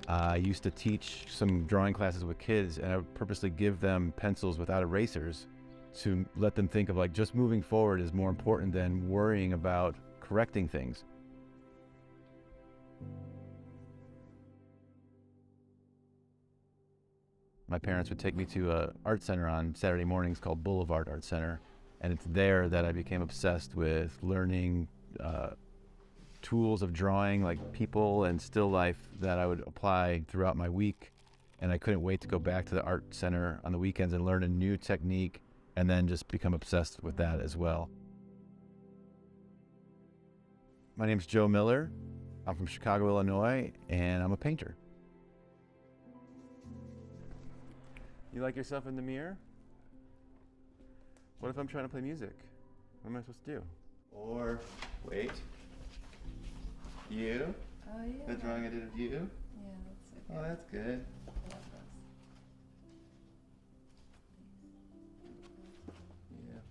I used to teach some drawing classes with kids, and I would purposely give them pencils without erasers to let them think of like just moving forward is more important than worrying about correcting things. My parents would take me to an art center on Saturday mornings called Boulevard Art Center, and it's there that I became obsessed with learning tools of drawing, like people and still life, that I would apply throughout my week. And I couldn't wait to go back to the art center on the weekends and learn a new technique, and then just become obsessed with that as well. My name's Joe Miller. I'm from Chicago, Illinois, and I'm a painter. You like yourself in the mirror? What if I'm trying to play music? What am I supposed to do? Or, wait, you? Oh yeah. The drawing I did of you? Yeah, that's okay. Oh, that's good. I love those. Yeah.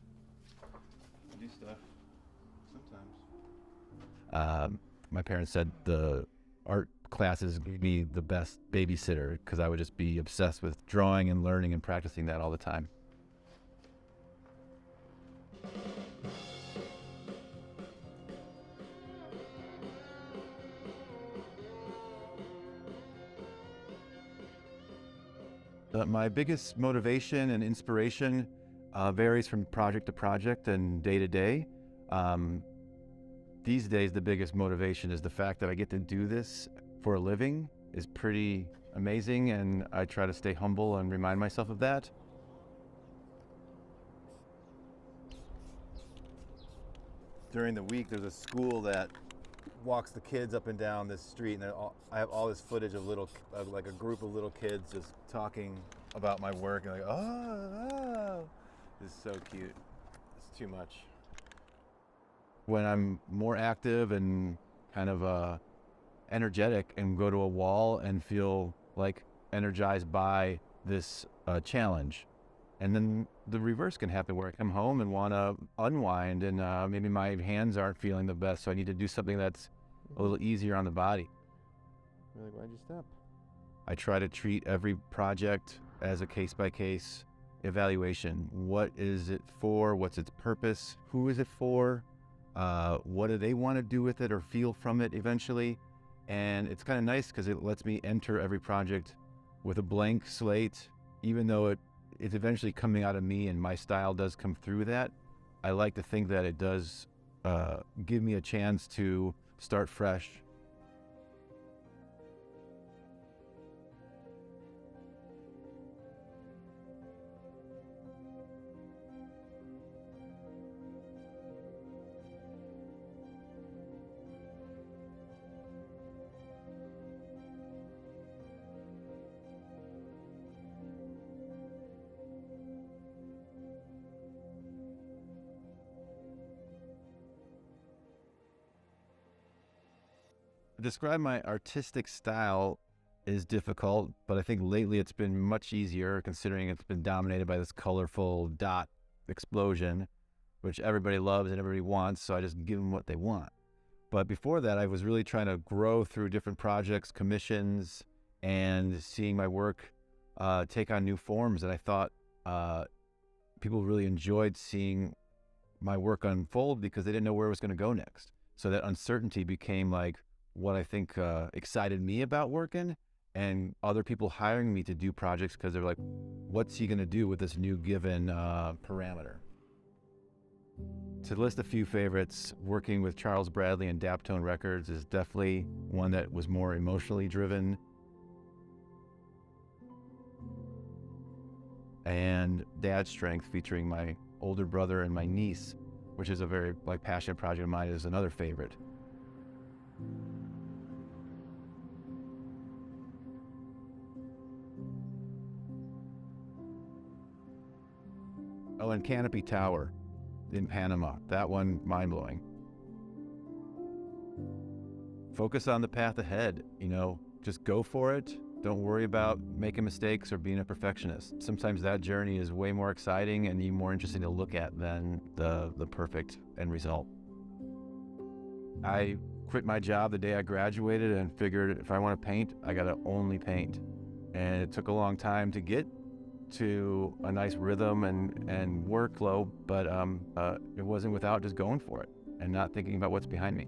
I do stuff. Sometimes. My parents said the art classes gave me the best babysitter because I would just be obsessed with drawing and learning and practicing that all the time. My biggest motivation and inspiration varies from project to project and day to day. These days, the biggest motivation is the fact that I get to do this for a living is pretty amazing, and I try to stay humble and remind myself of that. During the week, there's a school that walks the kids up and down this street, and I have all this footage of like a group of little kids just talking about my work, and like, oh, this is so cute. It's too much. When I'm more active and kind of energetic and go to a wall and feel like energized by this challenge. And then the reverse can happen where I come home and want to unwind, and maybe my hands aren't feeling the best, so I need to do something that's a little easier on the body. You're like, why'd you stop? I try to treat every project as a case-by-case evaluation. What is it for? What's its purpose? Who is it for? What do they want to do with it or feel from it eventually? And it's kind of nice because it lets me enter every project with a blank slate, even though it's eventually coming out of me and my style does come through that. I like to think that it does give me a chance to start fresh. Describe my artistic style is difficult, but I think lately it's been much easier considering it's been dominated by this colorful dot explosion, which everybody loves and everybody wants, so I just give them what they want. But before that, I was really trying to grow through different projects, commissions, and seeing my work take on new forms. And I thought people really enjoyed seeing my work unfold because they didn't know where it was going to go next. So that uncertainty became like what I think excited me about working, and other people hiring me to do projects because they're like, what's he going to do with this new given parameter? To list a few favorites, working with Charles Bradley and Daptone Records is definitely one that was more emotionally driven. And Dad Strength, featuring my older brother and my niece, which is a very passionate project of mine, is another favorite. Oh, and Canopy Tower in Panama. That one, mind-blowing. Focus on the path ahead, just go for it. Don't worry about making mistakes or being a perfectionist. Sometimes that journey is way more exciting and more interesting to look at than the perfect end result. I quit my job the day I graduated and figured if I want to paint, I got to only paint. And it took a long time to get to a nice rhythm and workflow, but it wasn't without just going for it and not thinking about what's behind me.